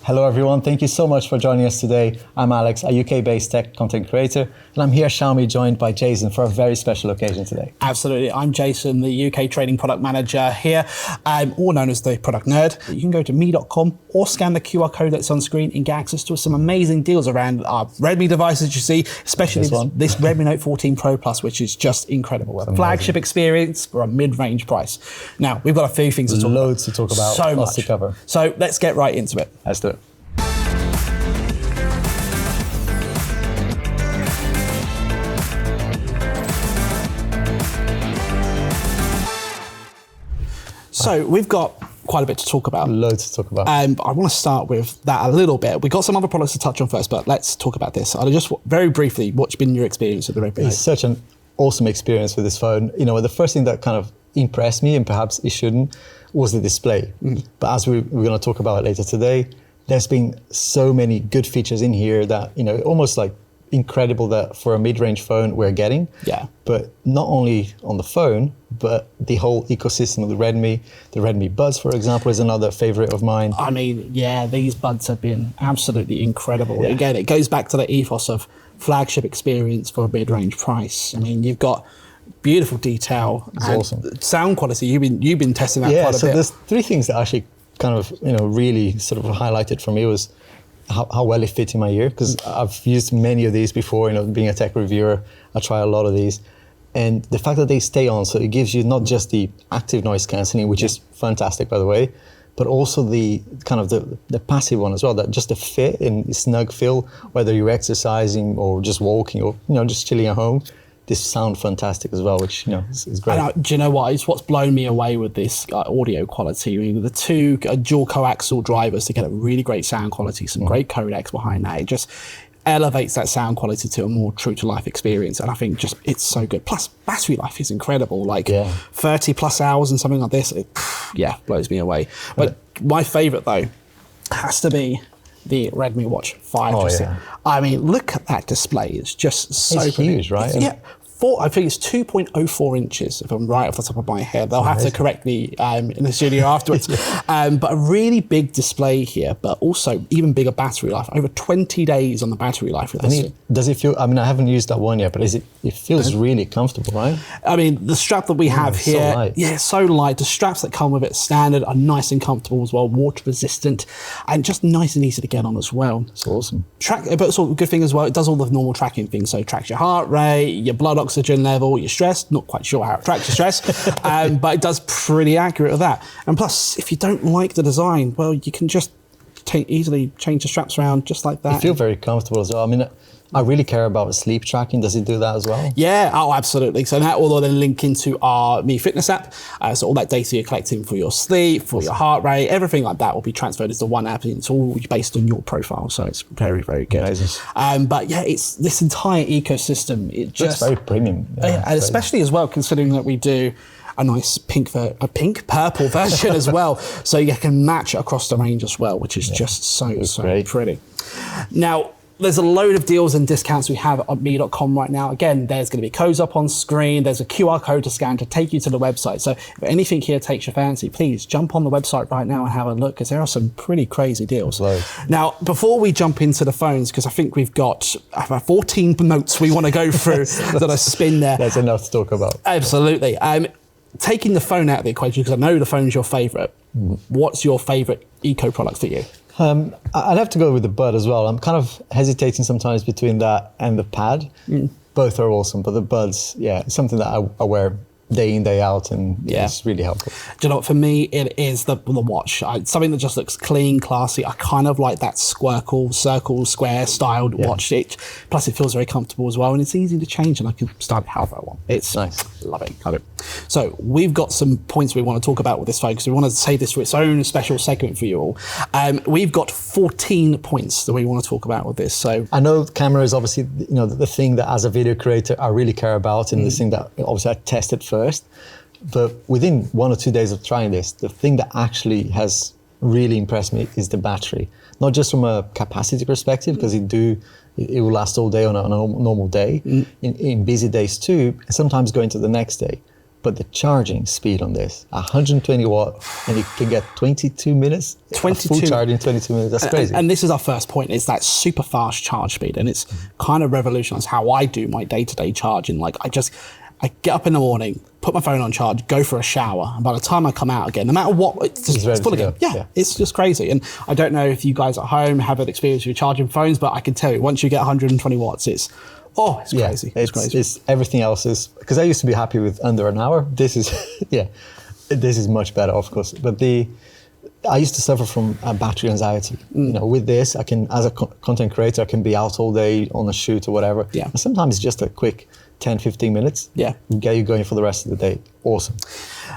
Hello everyone, thank you so much for joining us today. I'm Alex, a UK-based tech content creator, and I'm here at Xiaomi joined by Jason for a very special occasion today. Absolutely, I'm Jason, the UK trading product manager here. I'm all known as the product nerd. You can go to me.com or scan the QR code that's on screen and get access to some amazing deals around our Redmi devices you see, especially this Redmi Note 14 Pro Plus, which is just incredible. A flagship experience for a mid-range price. Now, we've got a few things to talk about. Loads to talk about, so lots much to cover. So let's get right into it. Let's do it. So we've got quite a bit to talk about. Loads to talk about. I want to start with that a little bit. We've got some other products to touch on first, but let's talk about this. I'll just very briefly, what's been your experience with the Redmi Note? It's such an awesome experience with this phone. You know, the first thing that kind of impressed me, and perhaps it shouldn't, was the display. But as we're going to talk about later today, there's been so many good features in here that, you know, almost like incredible that for a mid-range phone we're getting. Yeah. But not only on the phone, but the whole ecosystem of the Redmi Buds, for example, is another favorite of mine. I mean, yeah, these buds have been absolutely incredible. Yeah. Again, it goes back to the ethos of flagship experience for a mid-range price. I mean, you've got beautiful detail. It's awesome. Sound quality, you've been testing that quite a bit. Yeah, so there's three things that actually kind of, you know, really sort of highlighted for me was how well it fit in my ear, because I've used many of these before, you know, being a tech reviewer, I try a lot of these. And the fact that they stay on, so it gives you not just the active noise cancelling, which is fantastic, by the way, but also the kind of the passive one as well, that just the fit and snug feel, whether you're exercising or just walking or, you know, just chilling at home. This sound fantastic as well, which, you know, is great. Do you know what? It's what's blown me away with this audio quality. I mean, the two dual coaxial drivers to get a really great sound quality, some great codecs behind that. It just elevates that sound quality to a more true to life experience. And I think just it's so good. Plus, battery life is incredible. Like 30 plus hours and something like this, blows me away. But my favorite though has to be the Redmi Watch 5. I mean, look at that display. It's just so huge, right? I think it's 2.04 inches, if I'm right off the top of my head. They'll have to correct me in the studio afterwards. But a really big display here, but also even bigger battery life. Over 20 days on the battery life with this. Does it feel, I mean, I haven't used that one yet, but it feels really comfortable, right? I mean, the strap that we have here, so light. It's so light. The straps that come with it standard are nice and comfortable as well, water resistant, and just nice and easy to get on as well. It's awesome. But it's a good thing as well, it does all the normal tracking things. So it tracks your heart rate, your blood oxygen level, your stress. Not quite sure how it tracks your stress, but it does pretty accurate with that. And plus, if you don't like the design, well, you can just easily change the straps around just like that. You feel very comfortable as well. I mean, I really care about sleep tracking. Does it do that as well? Yeah, absolutely. So that will then link into our Mi Fitness app. So all that data you're collecting for your sleep, for your heart rate, everything like that will be transferred into one app. It's all based on your profile. So it's very, very good. But yeah, it's this entire ecosystem. It's very premium. And especially as well, considering that we do a nice purple version as well. So you can match it across the range as well, which is just so pretty. Now, there's a load of deals and discounts we have on me.com right now. Again, there's going to be codes up on screen. There's a QR code to scan to take you to the website. So if anything here takes your fancy, please jump on the website right now and have a look, because there are some pretty crazy deals. Now, before we jump into the phones, because I think we've got 14 notes we want to go through that I spin there. There's enough to talk about. Absolutely. Taking the phone out of the equation, because I know the phone's your favorite. What's your favorite eco product for you? I'd have to go with the Bud as well. I'm kind of hesitating sometimes between that and the Pad. Both are awesome, but the Buds, it's something that I wear day in, day out, and it's really helpful. Do you know what, for me, it is the watch. Something that just looks clean, classy. I kind of like that circle, square styled watch. Plus it feels very comfortable as well, and it's easy to change, and I can style it however I want. It's nice. Love it. So we've got some points we want to talk about with this phone, because we want to save this for its own special segment for you all. We've got 14 points that we want to talk about with this. So I know camera is obviously, you know, the thing that as a video creator I really care about, and the thing that obviously I tested first. But within 1 or 2 days of trying this, the thing that actually has really impressed me is the battery. Not just from a capacity perspective, because it will last all day on a normal day, in busy days too, and sometimes going to the next day. But the charging speed on this, 120 watt, and you can get 22 minutes, 22 full charge in 22 minutes. That's crazy. And this is our first point, is that super fast charge speed. And it's kind of revolutionized how I do my day-to-day charging. Like I get up in the morning, put my phone on charge, go for a shower. And by the time I come out again, no matter what, it's full again. Yeah, it's just crazy. And I don't know if you guys at home have an experience with charging phones, but I can tell you, once you get 120 watts, it's crazy. It's crazy. It's everything else is, because I used to be happy with under an hour. This is, this is much better, of course. But I used to suffer from battery anxiety. You know, with this, I can, as a content creator, I can be out all day on a shoot or whatever. Yeah. And sometimes it's just a quick 10, 15 minutes. Yeah. Get you going for the rest of the day. Awesome.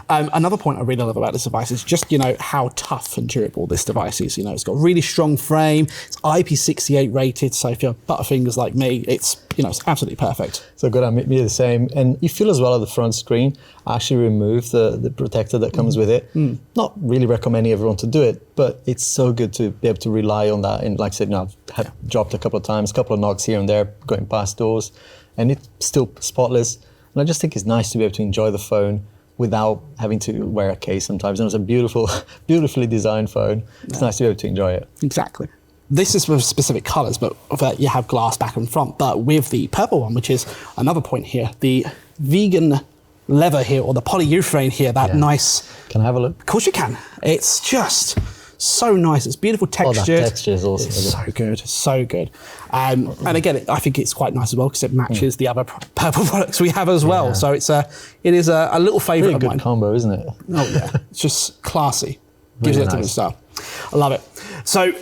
Another point I really love about this device is just, you know, how tough and durable this device is. You know, it's got a really strong frame. It's IP68 rated. So if you're butterfingers like me, it's, you know, it's absolutely perfect. So good, I'm the same. And you feel as well at the front screen, I actually removed the protector that comes with it. Not really recommending everyone to do it, but it's so good to be able to rely on that. And like I said, you know, I've had dropped a couple of times, a couple of knocks here and there going past doors, and it's still spotless. And I just think it's nice to be able to enjoy the phone without having to wear a case sometimes. And it's a beautifully designed phone. It's nice to be able to enjoy it. Exactly. This is with specific colours, but you have glass back and front. But with the purple one, which is another point here, the vegan leather here, or the polyurethane here, that nice... Can I have a look? Of course you can. It's just so nice. It's beautiful texture. Oh, that texture is awesome. It's so good, so good. And again, I think it's quite nice as well because it matches the other purple products we have as well. So it is a little favourite of mine. Really good combo, isn't it? Oh yeah, it's just classy. Gives Really it a nice. different style. I love it. So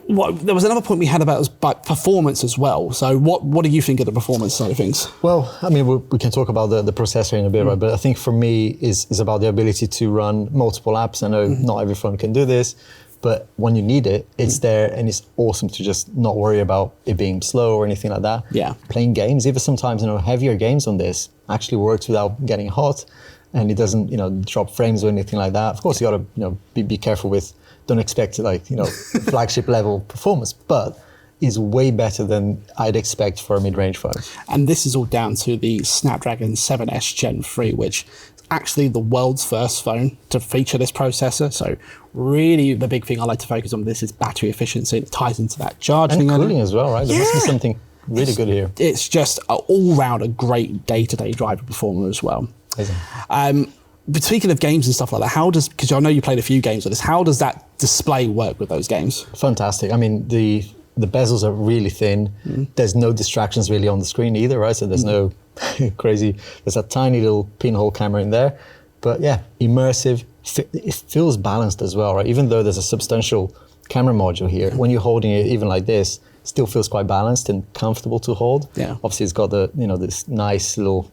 there was another point we had about performance as well. So what do you think of the performance side of things? Well, I mean, we can talk about the processor in a bit, right? But I think for me is about the ability to run multiple apps. I know not every phone can do this, but when you need it, it's there, and it's awesome to just not worry about it being slow or anything like that. Yeah. Playing games, even sometimes, you know, heavier games on this actually works without getting hot, and it doesn't, you know, drop frames or anything like that. Of course, you got to, you know, be careful with. Don't expect like, you know, flagship level performance, but is way better than I'd expect for a mid-range phone. And this is all down to the Snapdragon 7S Gen 3, which is actually the world's first phone to feature this processor. So really the big thing I like to focus on with this is battery efficiency. It ties into that charging. And cooling as well, right? There must be something really good here. It's just all round a great day-to-day driver performer as well. Amazing. But speaking of games and stuff like that, because I know you played a few games with this, how does that display work with those games? Fantastic. I mean, the bezels are really thin. There's no distractions really on the screen either, right? So there's no crazy, there's a tiny little pinhole camera in there. But yeah, immersive. It feels balanced as well, right? Even though there's a substantial camera module here, when you're holding it even like this, it still feels quite balanced and comfortable to hold. Yeah. Obviously, it's got the, you know, this nice little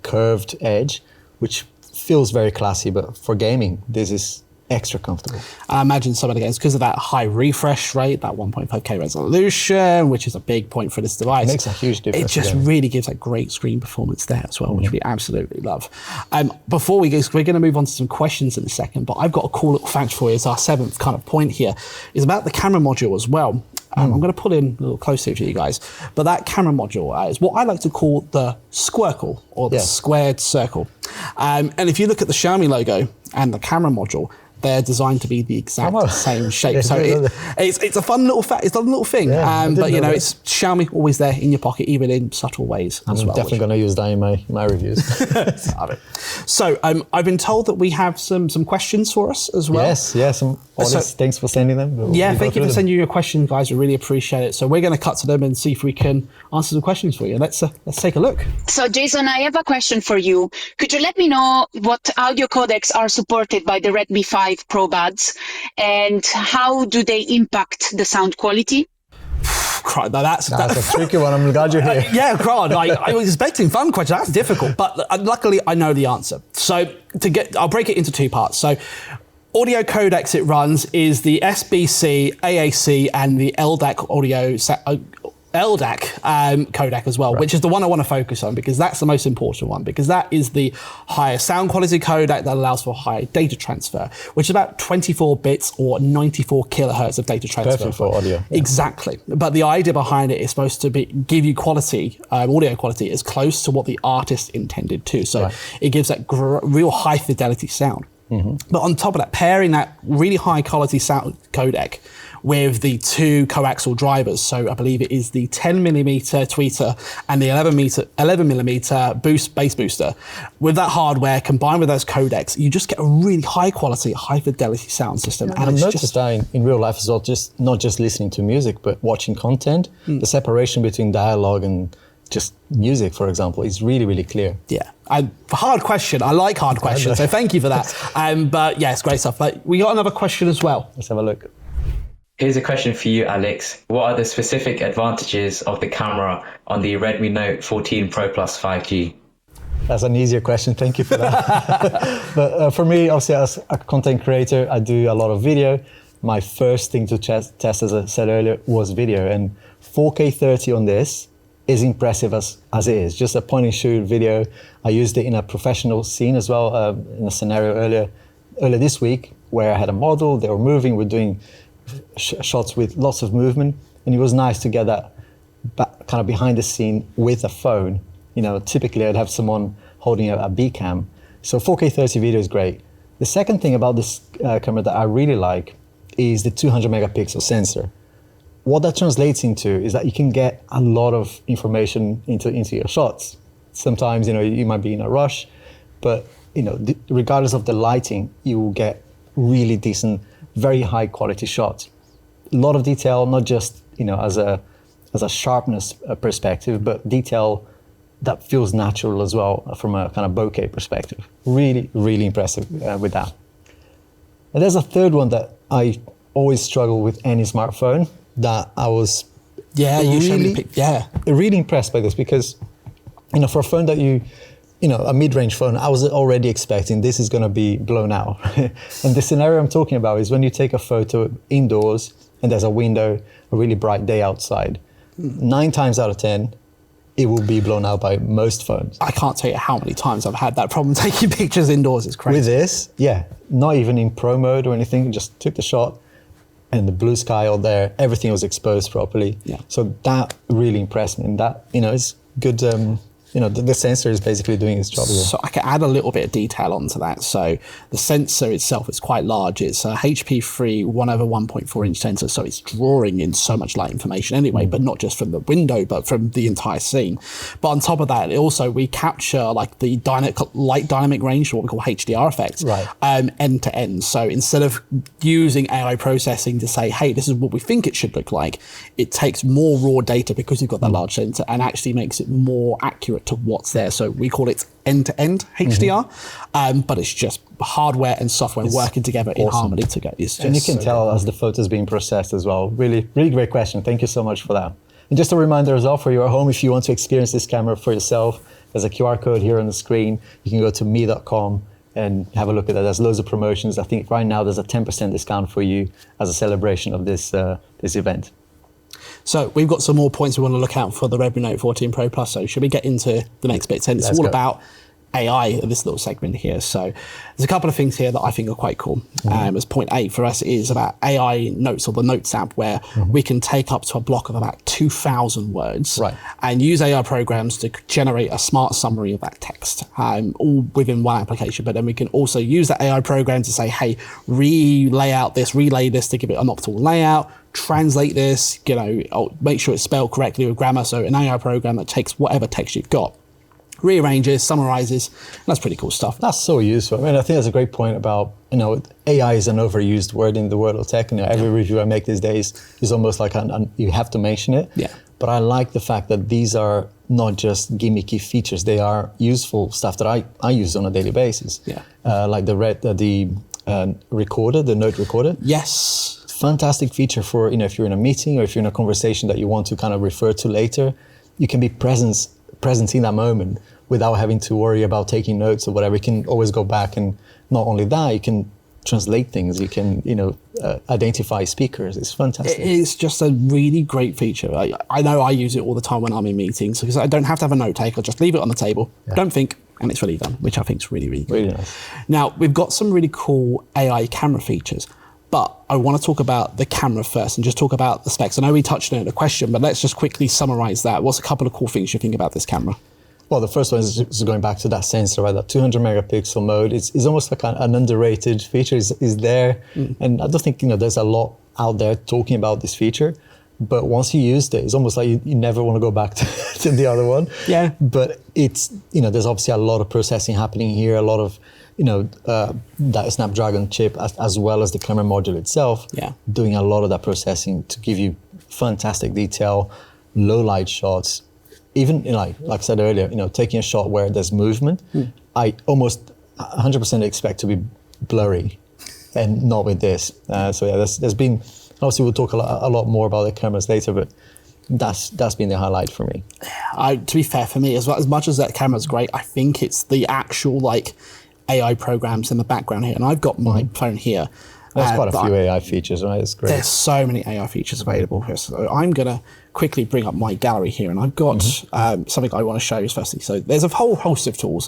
curved edge, which feels very classy, but for gaming, this is extra comfortable. I imagine some of the games, because of that high refresh rate, that 1.5K resolution, which is a big point for this device. It makes a huge difference. It just really gives that great screen performance there as well, which we absolutely love. Before we go, we're going to move on to some questions in a second, but I've got a cool little fact for you. It's our seventh kind of point here, is about the camera module as well. I'm going to pull in a little closer to you guys, but that camera module is what I like to call the squircle, or the squared circle. And if you look at the Xiaomi logo and the camera module, they're designed to be the exact same shape. So it's a fun little fact. It's a little thing. But you know, it's Xiaomi always there in your pocket, even in subtle ways as well. I'm definitely going to use that in my reviews. So I've been told that we have some questions for us as well. Yes. Thanks for sending them. Thank you for sending your questions, guys. We really appreciate it. So we're going to cut to them and see if we can answer some questions for you. Let's take a look. So Jason, I have a question for you. Could you let me know what audio codecs are supported by the Redmi 5 Pro Buds, and how do they impact the sound quality? That's a tricky one. I'm glad you're here. I was expecting fun questions. That's difficult, but luckily I know the answer. So I'll break it into two parts. So audio codecs it runs is the SBC, AAC, and the LDAC LDAC codec as well, which is the one I want to focus on because that's the most important one, because that is the higher sound quality codec that allows for higher data transfer, which is about 24 bits or 94 kilohertz of data transfer. Perfect for audio. Yeah. Exactly. But the idea behind it is supposed to give you quality, audio quality as close to what the artist intended to. So it gives that real high fidelity sound. But on top of that, pairing that really high quality sound codec with the two coaxial drivers. So I believe it is the 10 millimeter tweeter and the 11 millimeter bass booster. With that hardware combined with those codecs, you just get a really high quality, high fidelity sound system. And I've noticed that in real life as well, just not just listening to music, but watching content, the separation between dialogue and just music, for example, is really, really clear. Yeah. Hard question. I like hard questions, so thank you for that. But yeah, it's great stuff. But we got another question as well. Let's have a look. Here's a question for you, Alex. What are the specific advantages of the camera on the Redmi Note 14 Pro Plus 5G? That's an easier question. Thank you for that. But for me, obviously, as a content creator, I do a lot of video. My first thing to test, as I said earlier, was video. And 4K 30 on this is impressive as it is. Just a point and shoot video. I used it in a professional scene as well, in a scenario earlier this week where I had a model, they were moving, we're doing shots with lots of movement, and it was nice to get that kind of behind the scene with a phone. You know, typically I'd have someone holding a B cam. So 4K 30 video is great. The second thing about this camera that I really like is the 200 megapixel sensor. What that translates into is that you can get a lot of information into your shots. Sometimes, you know, you might be in a rush, but, you know, regardless of the lighting, you will get really decent, very high quality shots. A lot of detail, not just, you know, as a sharpness perspective, but detail that feels natural as well from a kind of bokeh perspective. Really, really impressive with that. And there's a third one that I always struggle with any smartphone that I was really impressed by this, because, you know, for a phone that a mid-range phone, I was already expecting this is going to be blown out. And the scenario I'm talking about is when you take a photo indoors and there's a window, a really bright day outside. 9 times out of 10, it will be blown out by most phones. I can't tell you how many times I've had that problem taking pictures indoors. It's crazy. With this, not even in pro mode or anything, just took the shot and the blue sky out there, everything was exposed properly. Yeah. So that really impressed me, and that, you know, is good. The sensor is basically doing its job here. So I can add a little bit of detail onto that. So the sensor itself is quite large. It's a HP3 1/1.4 inch sensor, so it's drawing in so much light information anyway, but not just from the window, but from the entire scene. But on top of that, we capture like the light dynamic range, what we call HDR effects, end to end. So instead of using AI processing to say, hey, this is what we think it should look like, it takes more raw data because you've got that large sensor and actually makes it more accurate to what's there. So we call it end-to-end HDR, but it's just hardware and software working together in harmony together. And you can tell as the photos being processed as well. Really, really great question. Thank you so much for that. And just a reminder as well for you at home, if you want to experience this camera for yourself, there's a QR code here on the screen. You can go to me.com and have a look at that. There's loads of promotions. I think right now there's a 10% discount for you as a celebration of this event. So we've got some more points we want to look out for the Redmi Note 14 Pro Plus. So should we get into the next bit? And it's all about AI, this little segment here. So there's a couple of things here that I think are quite cool. As point 8 for us is about AI Notes, or the Notes app, where we can take up to a block of about 2,000 words and use AI programs to generate a smart summary of that text, all within one application. But then we can also use that AI program to say, hey, relay this to give it an optimal layout, translate this, make sure it's spelled correctly with grammar. So an AI program that takes whatever text you've got, rearranges, summarizes, and that's pretty cool stuff. That's so useful. I mean, I think that's a great point about, AI is an overused word in the world of tech. Every review I make these days is almost like you have to mention it. Yeah. But I like the fact that these are not just gimmicky features. They are useful stuff that I use on a daily basis. Yeah. Like the recorder, the note recorder. Yes. Fantastic feature for, if you're in a meeting or if you're in a conversation that you want to kind of refer to later, you can be present in that moment without having to worry about taking notes or whatever. You can always go back, and not only that, you can translate things. You can, identify speakers. It's fantastic. It is just a really great feature. I know I use it all the time when I'm in meetings because I don't have to have a note taker. Just leave it on the table. Yeah. Don't think, and it's really done, which I think is really, really good. Really nice. Now, we've got some really cool AI camera features, but I want to talk about the camera first and just talk about the specs. I know we touched on it in a question, but let's just quickly summarize that. What's a couple of cool things you think about this camera? Well, the first one is just going back to that sensor, right? That 200 megapixel mode is almost like an underrated feature. Is there, and I don't think there's a lot out there talking about this feature. But once you used it, it's almost like you never want to go back to the other one. Yeah. But it's there's obviously a lot of processing happening here, a lot of that Snapdragon chip as well as the camera module itself. Yeah. Doing a lot of that processing to give you fantastic detail, low light shots. Even like I said earlier, taking a shot where there's movement, I almost 100% expect to be blurry, and not with this. So yeah, there's been, obviously we'll talk a lot more about the cameras later, but that's been the highlight for me. To be fair, for me, as much as that camera's great, I think it's the actual AI programs in the background here, and I've got my phone here. There's quite a few AI features, right? It's great. There's so many AI features available here. So I'm going to quickly bring up my gallery here, and I've got something I want to show you firstly. So there's a whole host of tools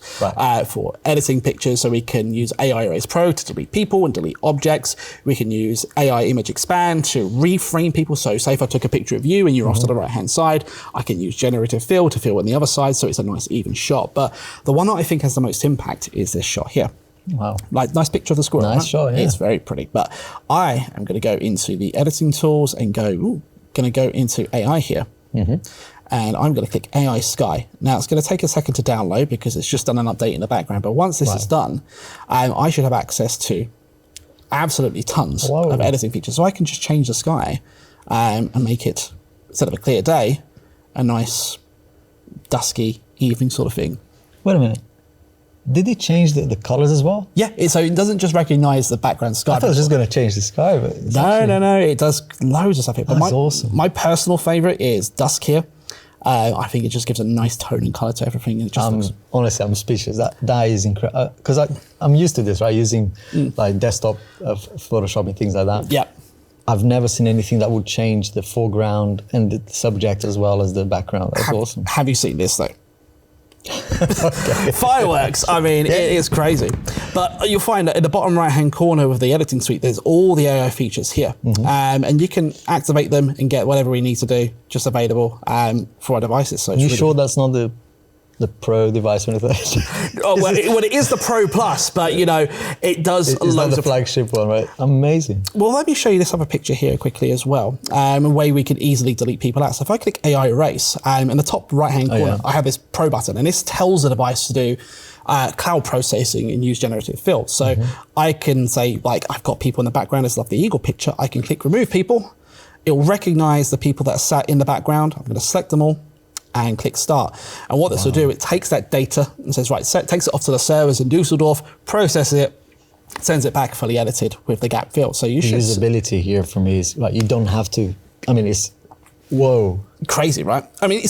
for editing pictures. So we can use AI Erase Pro to delete people and delete objects. We can use AI Image Expand to reframe people. So say if I took a picture of you and you're off to the right-hand side, I can use Generative Fill to fill on the other side, so it's a nice even shot. But the one that I think has the most impact is this shot here. Wow. Nice picture of the squirrel. Nice shot, yeah. It's very pretty. But I am going to go into the editing tools and going to go into AI here. And I'm going to click AI Sky. Now, it's going to take a second to download because it's just done an update in the background. But once this is done, I should have access to absolutely tons of editing features. So I can just change the sky and make it, instead of a clear day, a nice dusky evening sort of thing. Wait a minute. Did it change the colors as well? Yeah, so it doesn't just recognize the background sky. I thought it was just going to change the sky, but no, it does loads of stuff here. But that's awesome. My personal favorite is dusk here. I think it just gives a nice tone and color to everything. And it just honestly, I'm speechless. That is incredible. Because I'm used to this, right? Using like desktop Photoshop and things like that. Yeah. I've never seen anything that would change the foreground and the subject as well as the background. That's awesome. Have you seen this though? Fireworks. I mean, it is crazy. But you'll find that in the bottom right-hand corner of the editing suite, there's all the AI features here. And you can activate them and get whatever we need to do just available for our devices. So you sure that's not the Pro device or anything? Well, it is the Pro Plus, but it does it's not the flagship one, right? Amazing. Well, let me show you this other picture here quickly as well. A way we can easily delete people out. So if I click AI Erase, in the top right-hand corner, I have this Pro button, and this tells the device to do cloud processing and use generative fill. So I can say, I've got people in the background. It's like the eagle picture. I can click Remove People. It'll recognize the people that are sat in the background. I'm going to select them all and click Start. And what this will do, it takes that data and says, takes it off to the servers in Dusseldorf, processes it, sends it back fully edited with the gap fill. So you should... Usability here for me is you don't have to, it's, whoa. Crazy, right?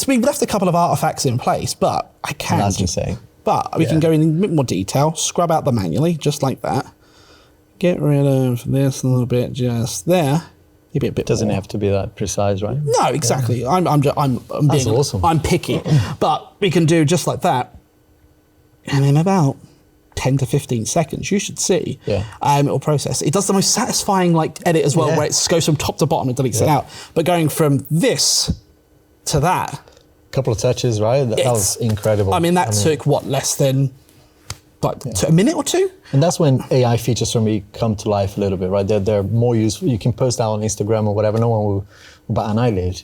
We've left a couple of artifacts in place, but I can... That's insane. But we can go in a bit more detail, scrub out the manually, just like that. Get rid of this a little bit just there. Maybe a bit doesn't more. have to be that precise, right? No, exactly. I'm That's awesome. I'm picky, but we can do just like that, and in about 10 to 15 seconds, you should see it will process. It does the most satisfying edit as well, where it goes from top to bottom and deletes it out. But going from this to that, couple of touches, right? That was incredible. That took less than a minute or two. And that's when AI features for me come to life a little bit, right? They're more useful. You can post that on Instagram or whatever. No one will bat an eyelid.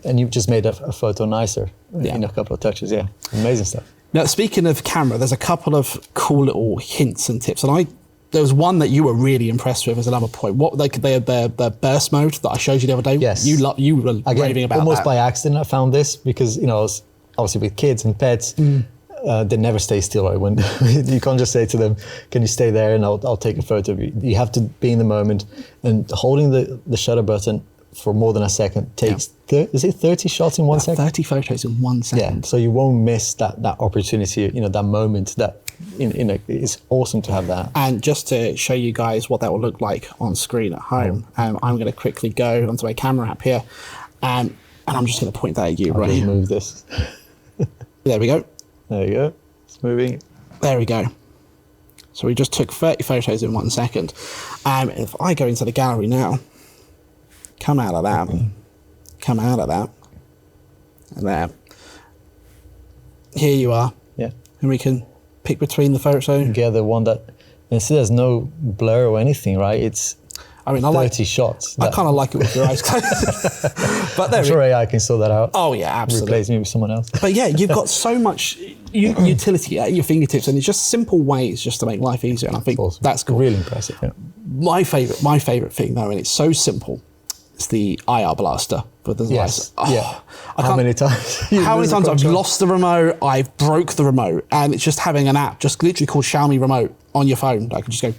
And you've just made a photo nicer in a couple of touches. Yeah, amazing stuff. Now, speaking of camera, there's a couple of cool little hints and tips. And there was one that you were really impressed with as another point. What the burst mode that I showed you the other day? Yes. You were raving about almost that. by accident I found this because, I was obviously with kids and pets. They never stay still. Right? When you can't just say to them, "Can you stay there?" and I'll take a photo of you. You have to be in the moment, and holding the shutter button for more than a second takes. Is it 30 shots in 1 second? 30 photos in 1 second. Yeah. So you won't miss that opportunity. That moment, that it's awesome to have that. And just to show you guys what that will look like on screen at home, I'm going to quickly go onto my camera app here, and I'm just going to point that at you. I'll right just here. move this. There we go. There you go. It's moving. There we go. So we just took 30 photos in 1 second. If I go into the gallery now, come out of that, and there. Here you are. Yeah. And we can pick between the photo. Get the one that, and see, there's no blur or anything, right? It's I mean, 30 shots. I kind of like it with your eyes closed. But there I'm sure AI can sort that out. Oh yeah, absolutely. Replace me with someone else. But yeah, you've got so much utility at your fingertips, and it's just simple ways just to make life easier. And I think that's cool. Really impressive. Yeah. My favorite thing though, and it's so simple, is the IR blaster for the device. Yes. Yeah. How many times? How many times I've lost the remote, I've broke the remote, and it's just having an app, just literally called Xiaomi Remote on your phone. I can just go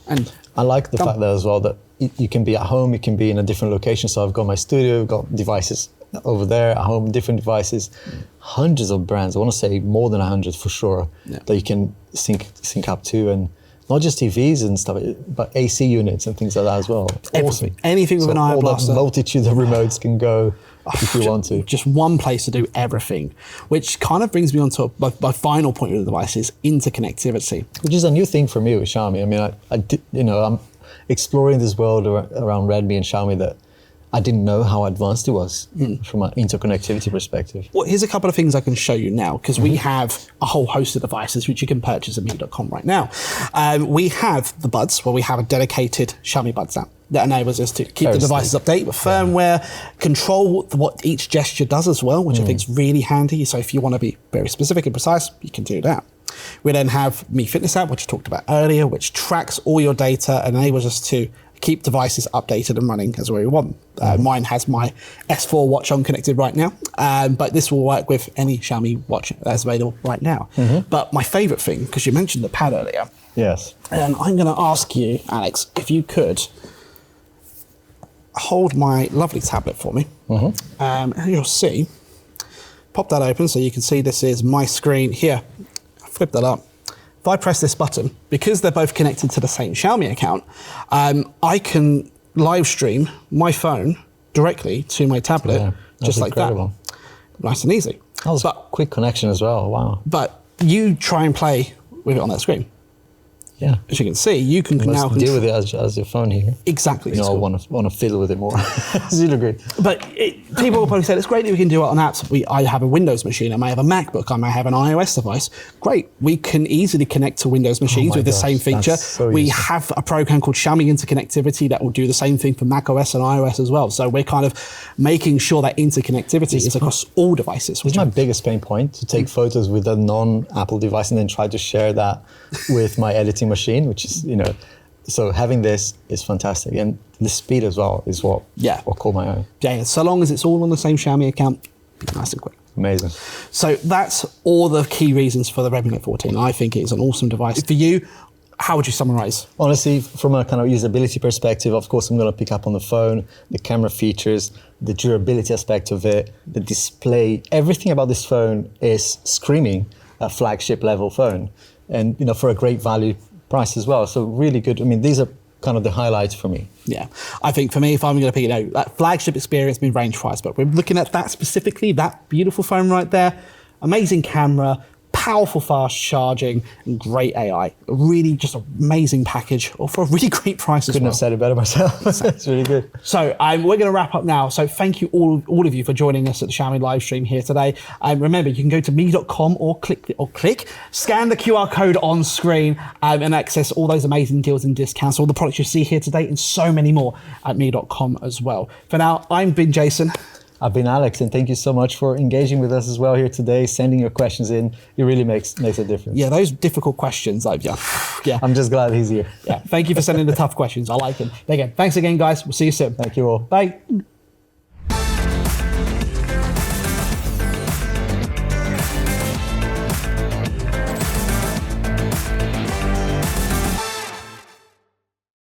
and. I like the fact that as well that you can be at home, you can be in a different location. So I've got my studio, got devices over there at home, different devices, hundreds of brands. I want to say more than 100 for sure that you can sync up to, and not just TVs and stuff, but AC units and things like that as well. Awesome. Anything with an IR blaster. All that multitude of remotes can go if you want to. Just one place to do everything, which kind of brings me on to my final point of the device is interconnectivity. Which is a new thing for me with Xiaomi. I mean, I did, I'm exploring this world around Redmi and Xiaomi that I didn't know how advanced it was from an interconnectivity perspective. Well, here's a couple of things I can show you now, because we have a whole host of devices which you can purchase at me.com right now. We have the Buds, where we have a dedicated Xiaomi Buds app that enables us to keep the devices updated with firmware, control what each gesture does as well, which I think is really handy. So if you want to be very specific and precise, you can do that. We then have Mi Fitness app, which I talked about earlier, which tracks all your data and enables us to keep devices updated and running as we want. Mine has my S4 watch on connected right now, but this will work with any Xiaomi watch that's available right now. But my favorite thing, because you mentioned the pad earlier. Yes. And I'm going to ask you, Alex, if you could hold my lovely tablet for me. And you'll see, pop that open so you can see this is my screen here. Flip that up. If I press this button, because they're both connected to the same Xiaomi account, I can live stream my phone directly to my tablet, just like that. Nice and easy. That was a quick connection as well, wow. But you try and play with it on that screen. Yeah. As you can see, you can now deal with it as your phone here. Exactly. I want to fiddle with it more. You'd agree. But people will probably say, it's great that we can do it on apps. I have a Windows machine, I may have a MacBook, I may have an iOS device. Great. We can easily connect to Windows machines with the same feature. We have a program called Xiaomi Interconnectivity that will do the same thing for macOS and iOS as well. So we're kind of making sure that interconnectivity is across all devices. It's my biggest pain point, to take photos with a non-Apple device and then try to share that with my editing machine, which is, so having this is fantastic, and the speed as well is what caught my eye. Yeah, so long as it's all on the same Xiaomi account, nice and quick. Amazing. So that's all the key reasons for the Redmi Note 14. I think it is an awesome device. For you, how would you summarize? Honestly, from a kind of usability perspective, of course, I'm going to pick up on the phone, the camera features, the durability aspect of it, the display. Everything about this phone is screaming a flagship level phone, and for a great value price as well. So really good. I mean, these are kind of the highlights for me. Yeah, I think for me, if I'm going to pick, that flagship experience, range price, but we're looking at that specifically, that beautiful phone right there, amazing camera, powerful fast charging, and great AI. Really just an amazing package, or for a really great price as well. Couldn't have said it better myself. It's really good. So we're going to wrap up now. So thank you all of you for joining us at the Xiaomi live stream here today. Remember, you can go to me.com or scan the QR code on screen and access all those amazing deals and discounts, all the products you see here today, and so many more at me.com as well. For now, I've been Jason. I've been Alex, and thank you so much for engaging with us as well here today, sending your questions in. It really makes a difference. Yeah, those difficult questions, yeah. I'm just glad he's here. Yeah, thank you for sending the tough questions. I like them. Again, thanks again, guys. We'll see you soon. Thank you all. Bye.